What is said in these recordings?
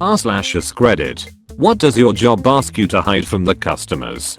r/AskReddit. What does your job ask you to hide from the customers?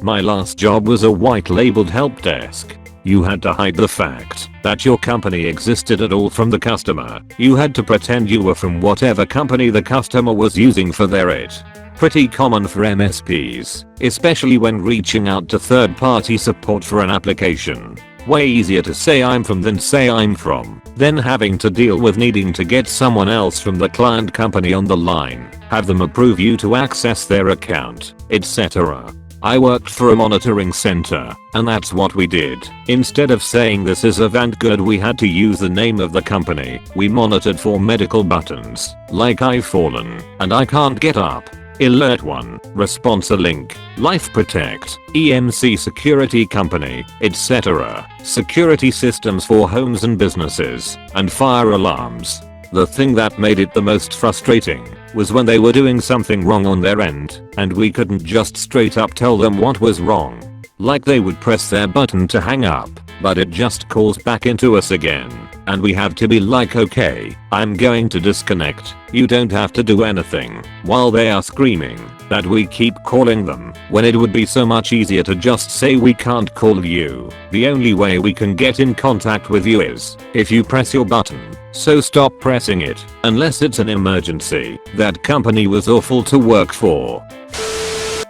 My last job was a white labeled help desk. You had to hide the fact that your company existed at all from the customer. You had to pretend you were from whatever company the customer was using for their IT. Pretty common for MSPs, especially when reaching out to third-party support for an application. Way easier to say I'm from than say I'm from, then having to deal with needing to get someone else from the client company on the line, have them approve you to access their account, etc. I worked for a monitoring center, and that's what we did. Instead of saying this is Avant good, we had to use the name of the company. We monitored for medical buttons, like I've fallen, and I can't get up. Alert 1, response a link, Life Protect, EMC security company, etc. Security systems for homes and businesses, and fire alarms. The thing that made it the most frustrating was when they were doing something wrong on their end, and we couldn't just straight up tell them what was wrong. Like they would press their button to hang up, but it just calls back into us again, and we have to be like, okay, I'm going to disconnect, you don't have to do anything, while they are screaming that we keep calling them, when it would be so much easier to just say we can't call you. The only way we can get in contact with you is if you press your button, so stop pressing it, unless it's an emergency. That company was awful to work for.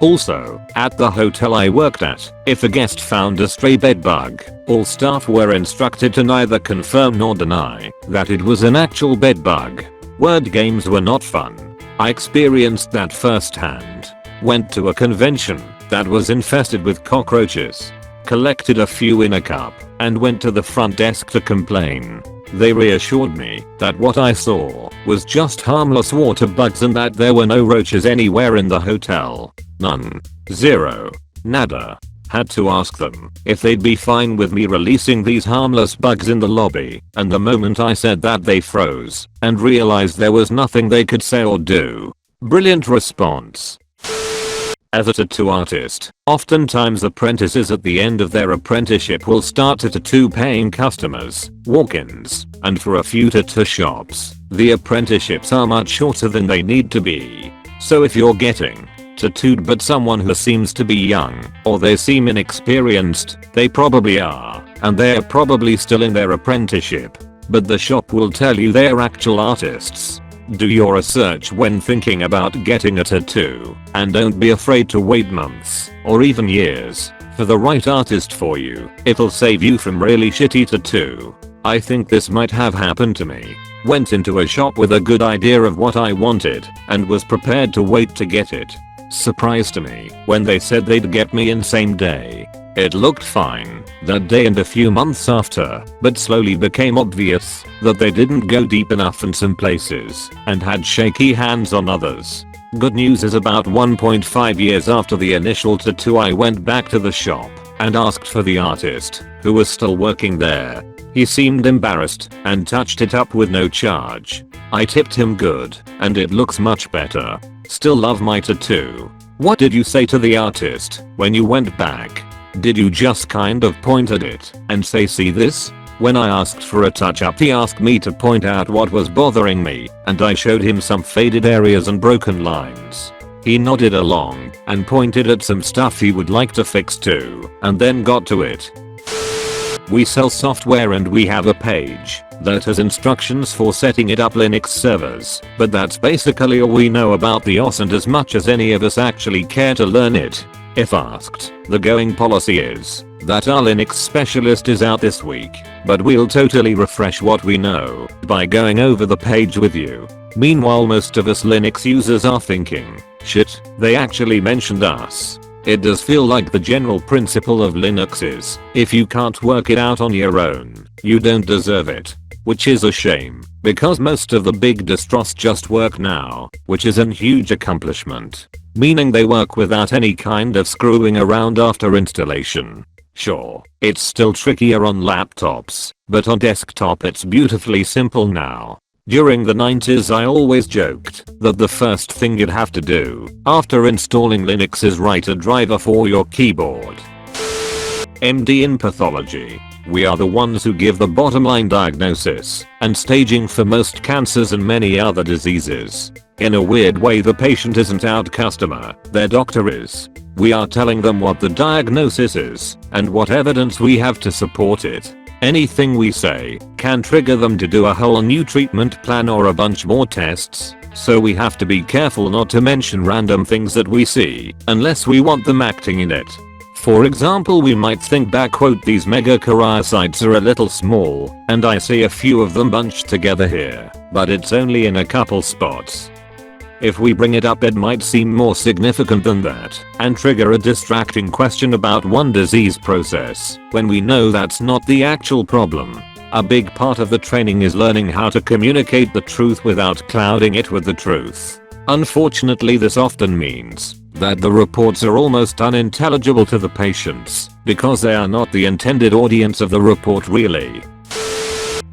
Also, at the hotel I worked at, if a guest found a stray bed bug, all staff were instructed to neither confirm nor deny that it was an actual bed bug. Word games were not fun. I experienced that firsthand. Went to a convention that was infested with cockroaches. Collected a few in a cup and went to the front desk to complain. They reassured me that what I saw was just harmless water bugs and that there were no roaches anywhere in the hotel. None. Zero. Nada. Had to ask them if they'd be fine with me releasing these harmless bugs in the lobby, and the moment I said that they froze and realized there was nothing they could say or do. Brilliant response. As a tattoo artist, oftentimes apprentices at the end of their apprenticeship will start to tattoo paying customers, walk-ins, and for a few tattoo shops, the apprenticeships are much shorter than they need to be. So if you're getting tattooed but someone who seems to be young, or they seem inexperienced, they probably are, and they're probably still in their apprenticeship, but the shop will tell you they're actual artists. Do your research when thinking about getting a tattoo, and don't be afraid to wait months, or even years, for the right artist for you. It'll save you from really shitty tattoo. I think this might have happened to me. Went into a shop with a good idea of what I wanted, and was prepared to wait to get it. Surprise to me when they said they'd get me in same day. It looked fine that day and a few months after, but slowly became obvious that they didn't go deep enough in some places and had shaky hands on others. Good news is about 1.5 years after the initial tattoo I went back to the shop and asked for the artist, who was still working there. He seemed embarrassed and touched it up with no charge. I tipped him good, and it looks much better. Still love my tattoo. What did you say to the artist when you went back? Did you just kind of point at it and say, see this? When I asked for a touch-up, he asked me to point out what was bothering me, and I showed him some faded areas and broken lines. He nodded along and pointed at some stuff he would like to fix too, and then got to it. We sell software and we have a page that has instructions for setting it up Linux servers, but that's basically all we know about the OS and as much as any of us actually care to learn it. If asked, the going policy is that our Linux specialist is out this week, but we'll totally refresh what we know by going over the page with you. Meanwhile, most of us Linux users are thinking, shit, they actually mentioned us. It does feel like the general principle of Linux is, if you can't work it out on your own, you don't deserve it. Which is a shame, because most of the big distros just work now, which is a huge accomplishment. Meaning they work without any kind of screwing around after installation. Sure, it's still trickier on laptops, but on desktop it's beautifully simple now. During the 90s I always joked that the first thing you'd have to do after installing Linux is write a driver for your keyboard. MD in pathology. We are the ones who give the bottom line diagnosis and staging for most cancers and many other diseases. In a weird way, the patient isn't our customer, their doctor is. We are telling them what the diagnosis is and what evidence we have to support it. Anything we say can trigger them to do a whole new treatment plan or a bunch more tests, so we have to be careful not to mention random things that we see unless we want them acting in it. For example, we might think back, quote, these megakaryocytes are a little small, and I see a few of them bunched together here, but it's only in a couple spots. If we bring it up, it might seem more significant than that and trigger a distracting question about one disease process when we know that's not the actual problem. A big part of the training is learning how to communicate the truth without clouding it with the truth. Unfortunately, this often means that the reports are almost unintelligible to the patients because they are not the intended audience of the report really.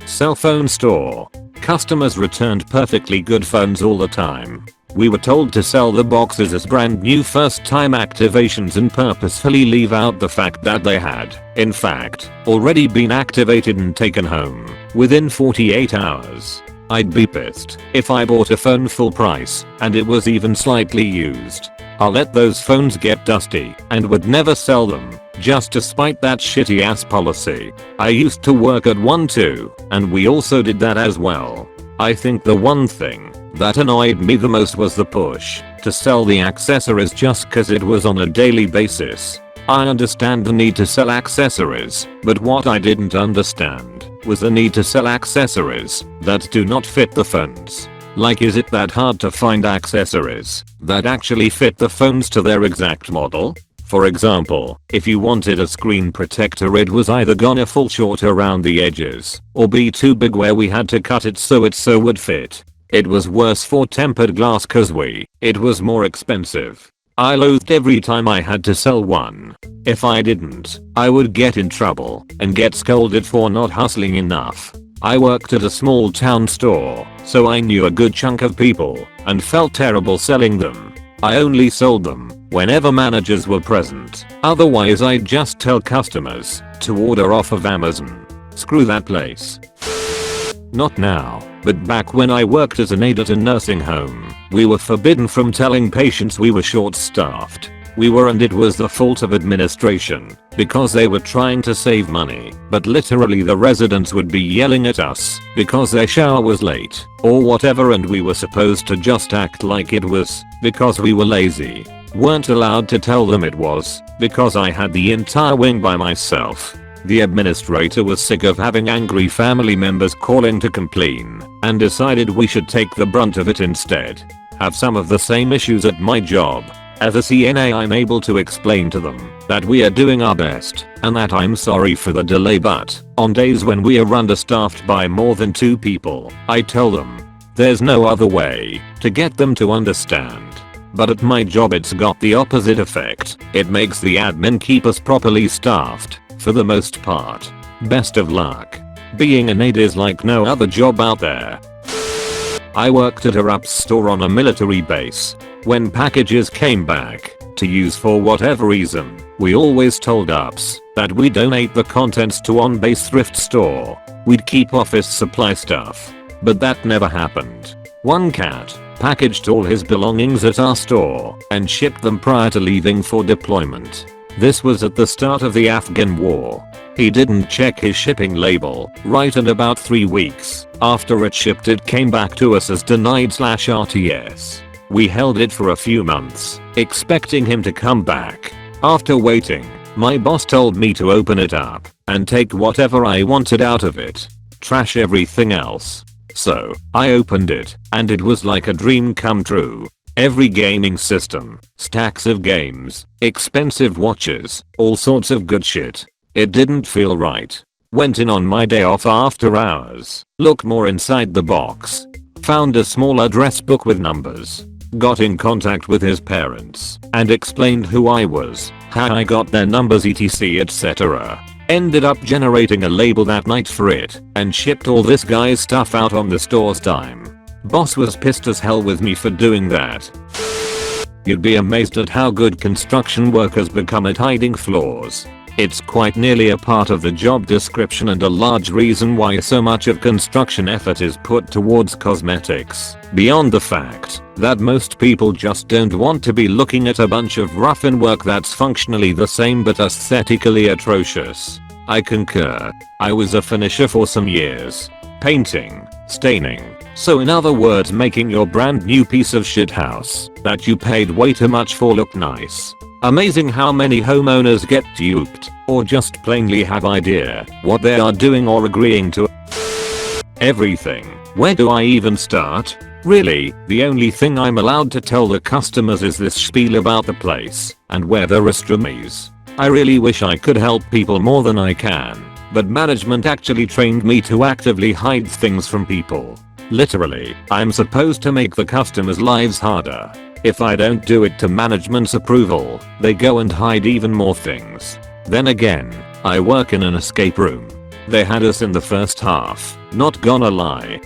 Cell phone store. Customers returned perfectly good phones all the time. We were told to sell the boxes as brand new first time activations and purposefully leave out the fact that they had, in fact, already been activated and taken home within 48 hours. I'd be pissed if I bought a phone full price and it was even slightly used. I'll let those phones get dusty and would never sell them, just to spite that shitty ass policy. I used to work at one too, and we also did that as well. I think the one thing that annoyed me the most was the push to sell the accessories just cause it was on a daily basis. I understand the need to sell accessories, but what I didn't understand was the need to sell accessories that do not fit the phones. Like, is it that hard to find accessories that actually fit the phones to their exact model? For example, if you wanted a screen protector, it was either gonna fall short around the edges or be too big where we had to cut it so it would fit. It was worse for tempered glass cause it was more expensive. I loathed every time I had to sell one. If I didn't, I would get in trouble and get scolded for not hustling enough. I worked at a small town store, so I knew a good chunk of people and felt terrible selling them. I only sold them whenever managers were present. Otherwise, I'd just tell customers to order off of Amazon. Screw that place. Not now, but back when I worked as an aide at a nursing home, we were forbidden from telling patients we were short-staffed. We were, and it was the fault of administration because they were trying to save money, but literally the residents would be yelling at us because their shower was late or whatever, and we were supposed to just act like it was because we were lazy. Weren't allowed to tell them it was because I had the entire wing by myself. The administrator was sick of having angry family members calling to complain and decided we should take the brunt of it instead. Have some of the same issues at my job. As a CNA, I'm able to explain to them that we are doing our best and that I'm sorry for the delay, but on days when we are understaffed by more than 2 people, I tell them there's no other way to get them to understand. But at my job it's got the opposite effect. It makes the admin keep us properly staffed for the most part. Best of luck. Being an aide is like no other job out there. I worked at a RAPS store on a military base. When packages came back to use for whatever reason, we always told UPS that we donate the contents to on-base thrift store. We'd keep office supply stuff. But that never happened. One cat packaged all his belongings at our store and shipped them prior to leaving for deployment. This was at the start of the Afghan war. He didn't check his shipping label right, and about 3 weeks after it shipped, it came back to us as denied/RTS. We held it for a few months, expecting him to come back. After waiting, my boss told me to open it up and take whatever I wanted out of it. Trash everything else. So, I opened it, and it was like a dream come true. Every gaming system, stacks of games, expensive watches, all sorts of good shit. It didn't feel right. Went in on my day off after hours, looked more inside the box. Found a small address book with numbers. Got in contact with his parents and explained who I was, how I got their numbers, etc, etc. Ended up generating a label that night for it and shipped all this guy's stuff out on the store's dime. Boss was pissed as hell with me for doing that. You'd be amazed at how good construction workers become at hiding flaws. It's quite nearly a part of the job description and a large reason why so much of construction effort is put towards cosmetics, beyond the fact that most people just don't want to be looking at a bunch of rough-in work that's functionally the same but aesthetically atrocious. I concur. I was a finisher for some years. Painting, staining, so in other words making your brand new piece of shit house that you paid way too much for look nice. Amazing how many homeowners get duped, or just plainly have idea what they are doing or agreeing to. Everything. Where do I even start? Really, the only thing I'm allowed to tell the customers is this spiel about the place and where the restroom is. I really wish I could help people more than I can, but management actually trained me to actively hide things from people. Literally, I'm supposed to make the customers' lives harder. If I don't do it to management's approval, they go and hide even more things. Then again, I work in an escape room. They had us in the first half, not gonna lie.